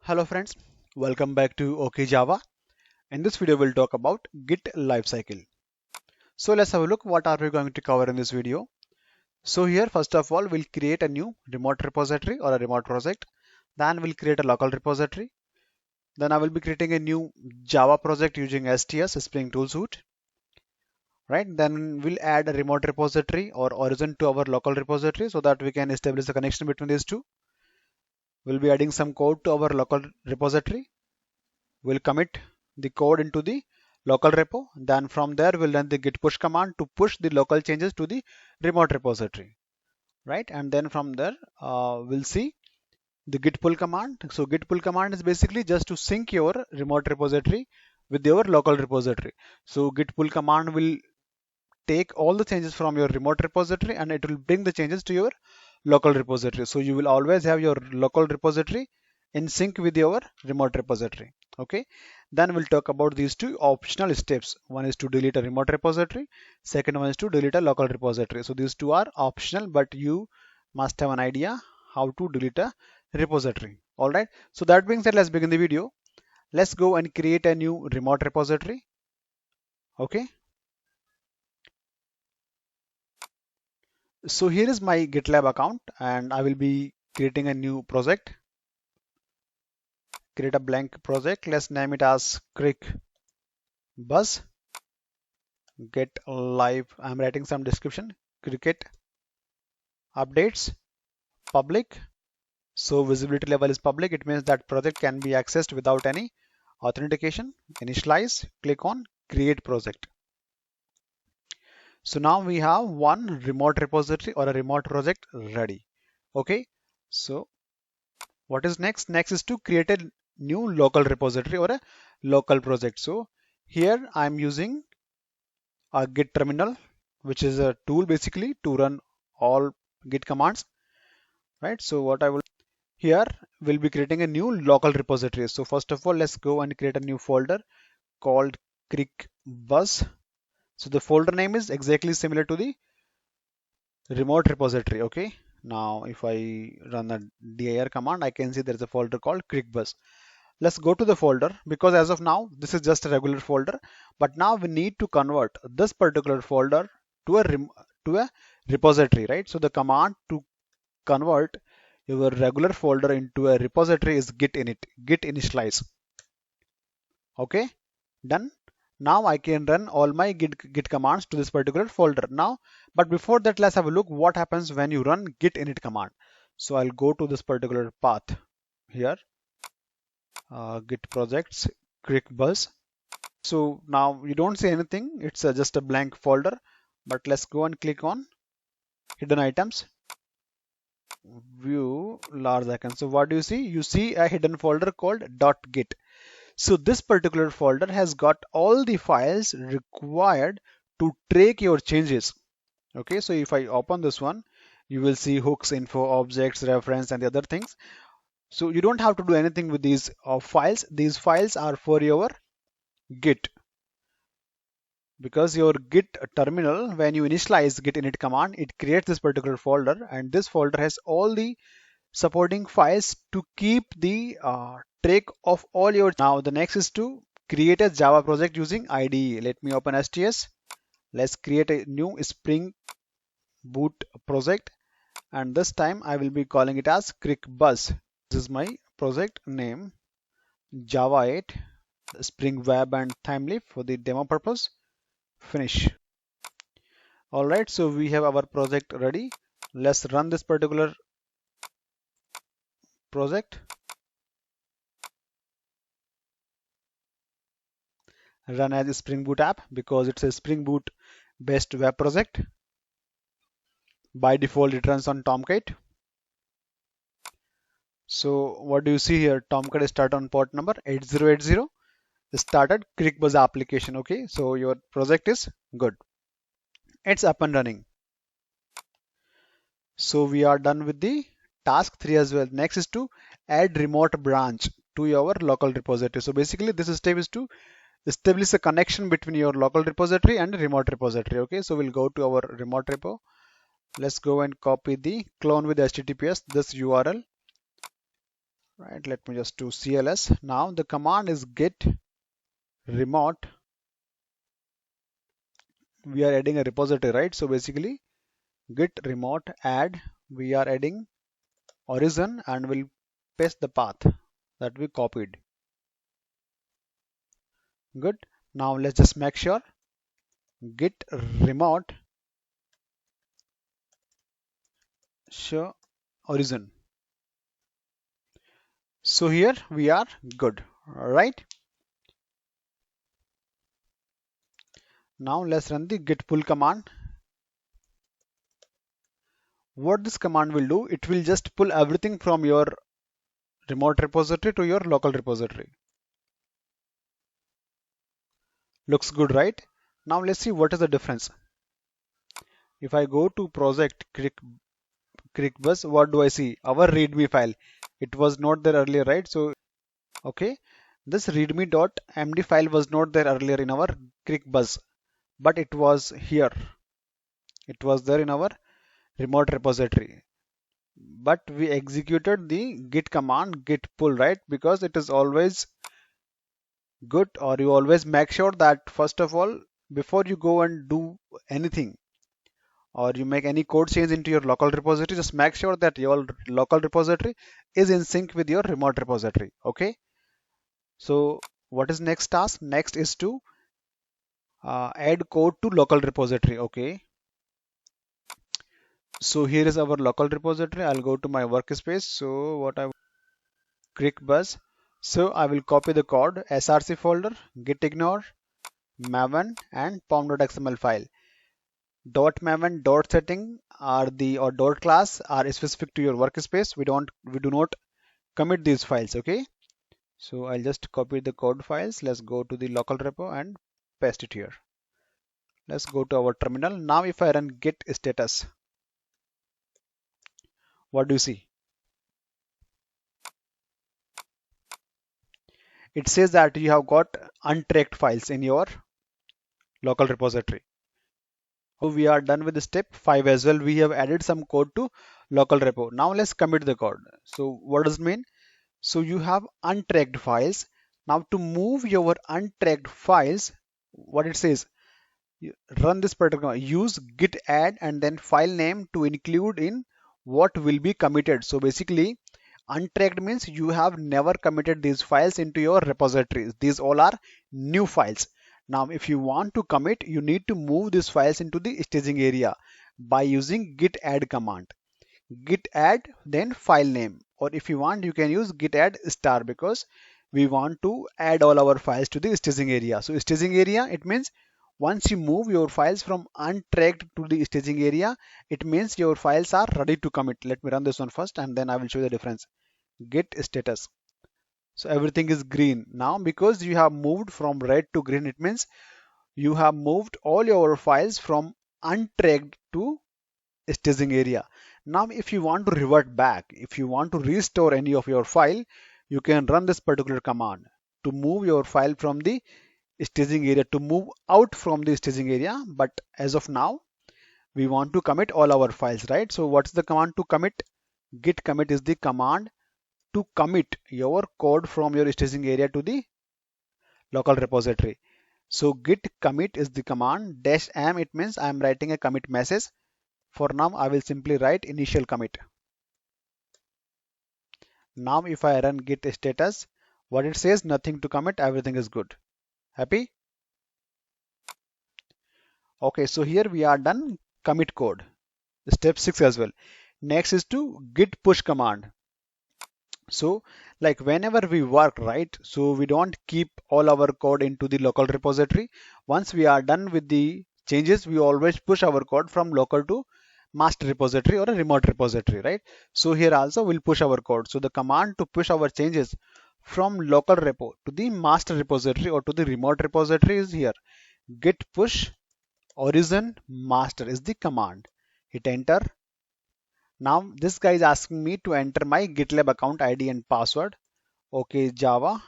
Hello friends, welcome back to OK Java. In this video we'll talk about Git lifecycle. So let's have a look what are we going to cover in this video. So here first of all we'll create a new remote repository or a remote project. Then we'll create a local repository. Then I will be creating a new Java project using STS Spring Tool Suite. Right, then we'll add a remote repository or origin to our local repository so that we can establish a connection between these two. We'll be adding some code to our local repository. We'll commit the code into the local repo. Then from there we'll run the git push command to push the local changes to the remote repository, right? And then from there we'll see the git pull command. So git pull command is basically just to sync your remote repository with your local repository. So git pull command will take all the changes from your remote repository and it will bring the changes to your local repository. So you will always have your local repository in sync with your remote repository. Okay, then we'll talk about these two optional steps. One is to delete a remote repository, second one is to delete a local repository. So these two are optional, but you must have an idea how to delete a repository. All right, so that being said, let's begin the video. Let's go and create a new remote repository. Okay, so here is my GitLab account and I will be creating a new project. Create a blank project. Let's name it as Crick Buzz. Get live. I'm writing some description. Cricket updates public. So visibility level is public. It means that project can be accessed without any authentication. Initialize. Click on create project. So now we have one remote repository or a remote project ready. Okay. So what is next? Next is to create a new local repository or a local project. So here I'm using a Git terminal, which is a tool basically to run all Git commands, right? So what I will here we'll be creating a new local repository. So first of all, let's go and create a new folder called Crick Buzz. So the folder name is exactly similar to the remote repository. Okay. Now if I run a dir command, I can see there's a folder called Crick Buzz. Let's go to the folder because as of now this is just a regular folder, but now we need to convert this particular folder to a repository, right? So the command to convert your regular folder into a repository is git init, git initialize. Okay, done. Now I can run all my git commands to this particular folder now, but before that let's have a look what happens when you run git init command. So I'll go to this particular path here, git projects Crick Buzz. So now you don't see anything, it's just a blank folder, but let's go and click on hidden items, view large icon. So what do you see? You see a hidden folder called .git. So this particular folder has got all the files required to track your changes. Okay, so if I open this one, you will see hooks, info, objects, reference, and the other things. So you don't have to do anything with these files. These files are for your Git. Because your git terminal, when you initialize git init command, it creates this particular folder, and this folder has all the supporting files to keep the track of all your. Now the next is to create a Java project using IDE. Let me open STS. Let's create a new Spring Boot project, and this time I will be calling it as Crick Buzz. This is my project name, Java 8 Spring Web and Thymeleaf for the demo purpose. Finish. All right, so we have our project ready. Let's run this particular project. Run as a Spring Boot app because it's a Spring Boot based web project. By default it runs on Tomcat. So what do you see here? Tomcat is start on port number 8080. Started Crick Buzz application. Okay, so your project is good. It's up and running. So we are done with the task 3 as well. Next is to add remote branch to your local repository. So basically this step is to establish a connection between your local repository and remote repository. Okay, so we'll go to our remote repo. Let's go and copy the clone with HTTPS this URL. right? Let me just do CLS. Now the command is git remote. We are adding a repository, right? So basically git remote add, we are adding origin and we'll paste the path that we copied. Good. Now let's just make sure git remote show origin. So here we are good. All right. Now let's run the git pull command. What this command will do, it will just pull everything from your remote repository to your local repository. Looks good, right? Now let's see what is the difference. If I go to project ClickBus, what do I see? Our readme file. It was not there earlier, right? So, okay, this readme.md file was not there earlier in our ClickBus, but it was here. It was there in our remote repository. But we executed the git command, git pull, right? Because it is always good, or you always make sure that first of all, before you go and do anything, or you make any code change into your local repository, just make sure that your local repository is in sync with your remote repository. Okay, so what is next task? Next is to add code to local repository. Okay, so here is our local repository. I'll go to my workspace. So what I ClickBus, so I will copy the code, src folder, git ignore, maven and pom.xml file. .maven .setting are the, or .class are specific to your workspace. We do not commit these files. Okay, so I'll just copy the code files. Let's go to the local repo and paste it here. Let's go to our terminal. Now if I run git status, what do you see? It says that you have got untracked files in your local repository. So we are done with step 5 as well. We have added some code to local repo. Now let's commit the code. So what does it mean? So you have untracked files. Now to move your untracked files, what it says, run this particular, use git add and then file name to include in what will be committed. So basically untracked means you have never committed these files into your repositories. These all are new files. Now if you want to commit, you need to move these files into the staging area by using git add command. Git add then file name, or if you want you can use git add star, because we want to add all our files to the staging area. So staging area, it means once you move your files from untracked to the staging area, it means your files are ready to commit. Let me run this one first and then I will show you the difference. Git status. So everything is green. Now because you have moved from red to green, it means you have moved all your files from untracked to staging area. Now if you want to revert back, if you want to restore any of your file, you can run this particular command to move your file from the staging area, to move out from the staging area. But as of now we want to commit all our files, right? So what's the command to commit? Git commit is the command to commit your code from your staging area to the local repository. So git commit is the command. -m, it means I am writing a commit message. For now I will simply write initial commit. Now if I run git status, what it says, nothing to commit, everything is good. Happy? Okay, so here we are done commit code. Step 6 as well. Next is to git push command. So like whenever we work, right, so we don't keep all our code into the local repository. Once we are done with the changes, we always push our code from local to master repository or a remote repository, right? So here also we'll push our code. So the command to push our changes from local repo to the master repository or to the remote repository is here. Git push origin master is the command. Hit enter. Now this guy is asking me to enter my GitLab account ID and password. Okay, Java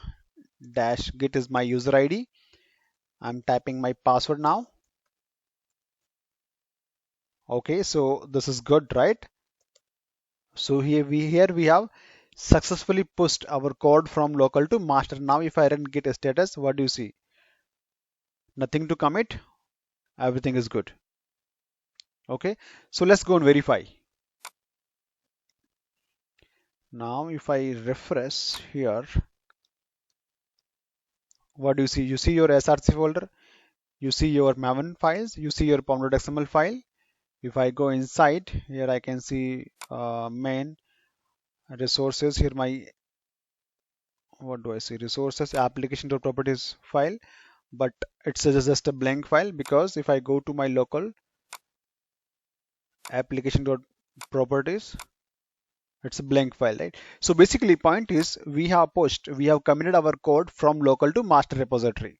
dash git is my user ID. I'm typing my password now. Okay, so this is good, right? So here we have successfully pushed our code from local to master. Now if I run git status, what do you see? Nothing to commit, everything is good. Okay, so let's go and verify. Now if I refresh here, what do you see? You see your src folder, you see your maven files, you see your pom.xml file. If I go inside here, I can see main resources. Here my, what do I see, resources application.properties file, but it's just a blank file, because if I go to my local application.properties, it's a blank file, right? So basically point is, we have committed our code from local to master repository.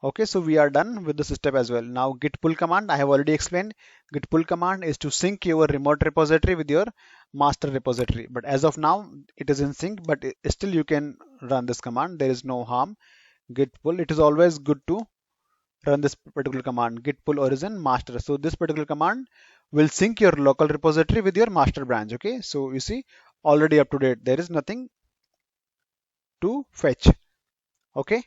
Okay, so we are done with this step as well. Now git pull command, I have already explained. Git pull command is to sync your remote repository with your master repository, but as of now it is in sync, but still you can run this command, there is no harm. Git pull, it is always good to run this particular command, git pull origin master. So this particular command will sync your local repository with your master branch. Okay, so you see, already up to date, there is nothing to fetch. Okay,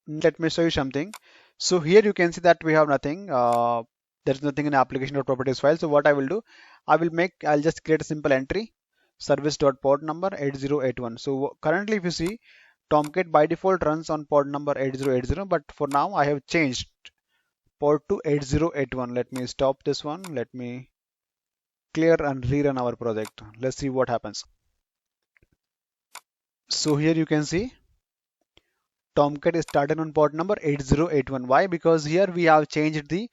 let me show you something. So here you can see that we have nothing, there is nothing in application.properties file. So what I will do, I'll just create a simple entry, service.port number 8081. So currently if you see, Tomcat by default runs on port number 8080, but for now I have changed port to 8081. Let me stop this one, let me clear and rerun our project. Let's see what happens. So here you can see Tomcat is started on port number 8081. Why? Because here we have changed the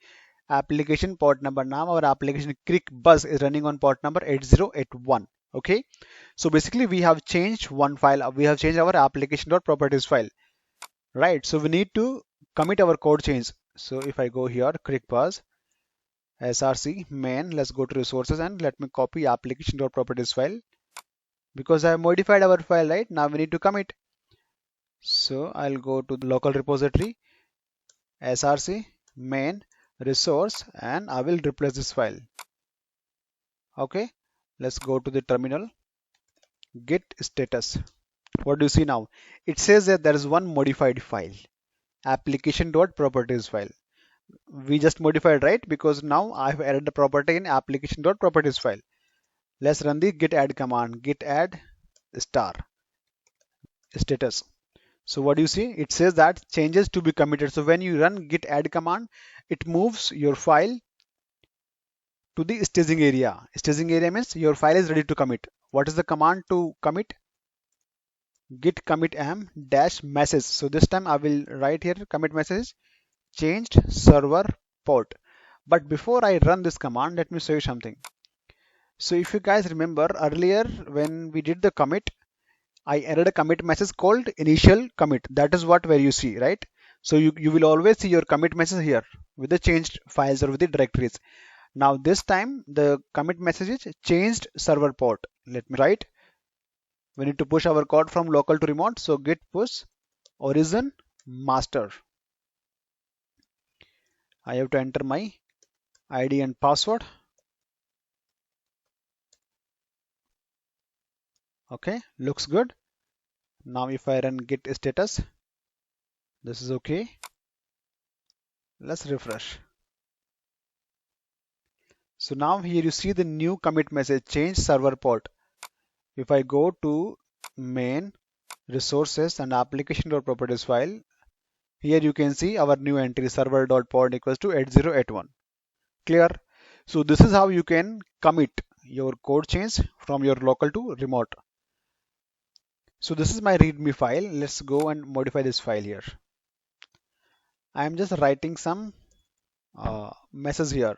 application port number. Now our application ClickBuzz is running on port number 8081. Okay, so basically we have changed one file, we have changed our application.properties file, right? So we need to commit our code change. So if I go here, ClickBuzz src main, let's go to resources and let me copy application.properties file, because I have modified our file, right? Now we need to commit. So I'll go to the local repository, src main resource, and I will replace this file. Okay, let's go to the terminal, git status. What do you see now? It says that there is one modified file, application.properties file. We just modified, right? Because now I have added the property in application.properties file. Let's run the git add command, git add star status. So what do you see? It says that changes to be committed. So when you run git add command, it moves your file to the staging area. Staging area means your file is ready to commit. What is the command to commit? Git commit am dash message. So this time I will write here commit message changed server port. But before I run this command, let me show you something. So if you guys remember earlier when we did the commit, I added a commit message called initial commit. That is what where you see, right? So you will always see your commit message here with the changed files or with the directories. Now this time the commit message is changed server port. Let me write. We need to push our code from local to remote. So git push origin master. I have to enter my ID and password. Okay, looks good. Now if I run git status, this is okay. Let's refresh. So now here you see the new commit message change server port. If I go to main resources and application.properties file, here you can see our new entry server.port equals to 8081. Clear? So this is how you can commit your code change from your local to remote. So this is my readme file. Let's go and modify this file here. I am just writing some message here.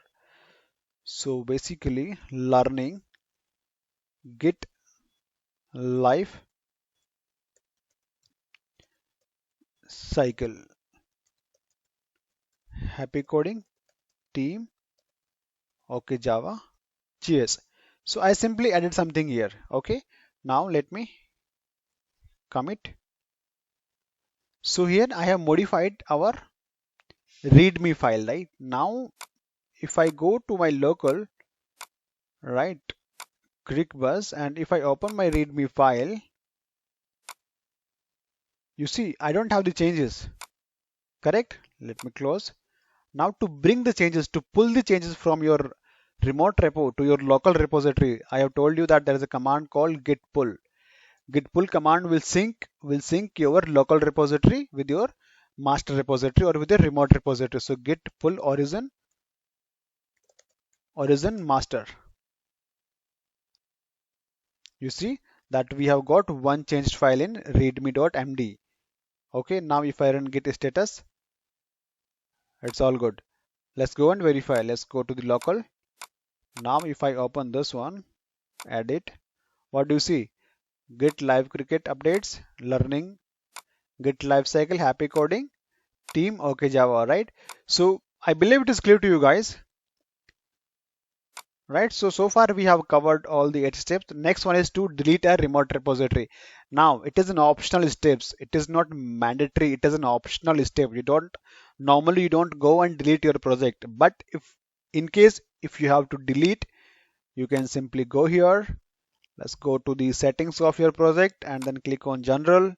So basically learning git life cycle, happy coding team, okay Java, cheers. So I simply added something here. Okay, now let me commit. So here I have modified our readme file, right? Now if I go to my local, right? ClickBus, and if I open my README file, you see I don't have the changes, correct? Let me close. Now to bring the changes, to pull the changes from your remote repo to your local repository, I have told you that there is a command called git pull. Git pull command will sync your local repository with your master repository or with your remote repository. So git pull origin master. You see that we have got one changed file in readme.md. Okay, now if I run git status, it's all good. Let's go and verify. Let's go to the local. Now if I open this one, edit, what do you see? Git live cricket updates, learning, Git lifecycle, happy coding, team, okay Java, right? So I believe it is clear to you guys, right? So far we have covered all the 8 steps. Next one is to delete a remote repository. Now it is an optional steps. It is not mandatory. It is an optional step. You don't go and delete your project. But if in case if you have to delete, you can simply go here. Let's go to the settings of your project and then click on general.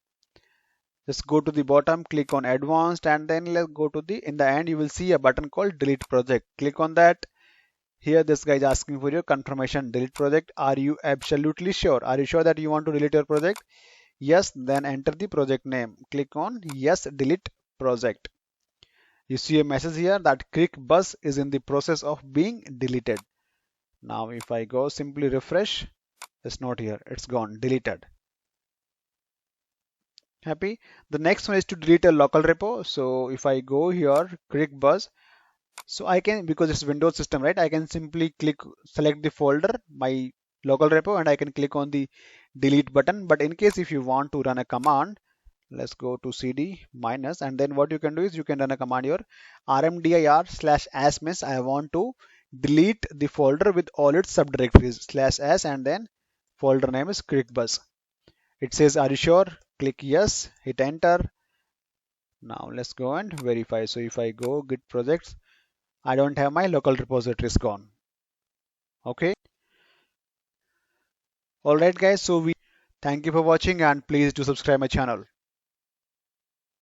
Just go to the bottom, click on advanced, and then let's go to the, in the end you will see a button called delete project. Click on that. Here this guy is asking for your confirmation, delete project. Are you absolutely sure? Are you sure that you want to delete your project? Yes, then enter the project name. Click on yes, delete project. You see a message here that ClickBus is in the process of being deleted. Now if I go simply refresh, it's not here, it's gone, deleted. Happy. The next one is to delete a local repo. So if I go here, ClickBus, so I can, because it's Windows system, right? I can simply select the folder, my local repo, and I can click on the delete button. But in case if you want to run a command, let's go to cd minus, and then what you can do is you can run a command here, rmdir/asmiss. I want to delete the folder with all its subdirectories /s, and then folder name is ClickBus. It says, are you sure? Click yes, hit enter. Now let's go and verify. So if I go git projects, I don't have my local repositories gone. Okay. All right, guys. So thank you for watching and please do subscribe my channel.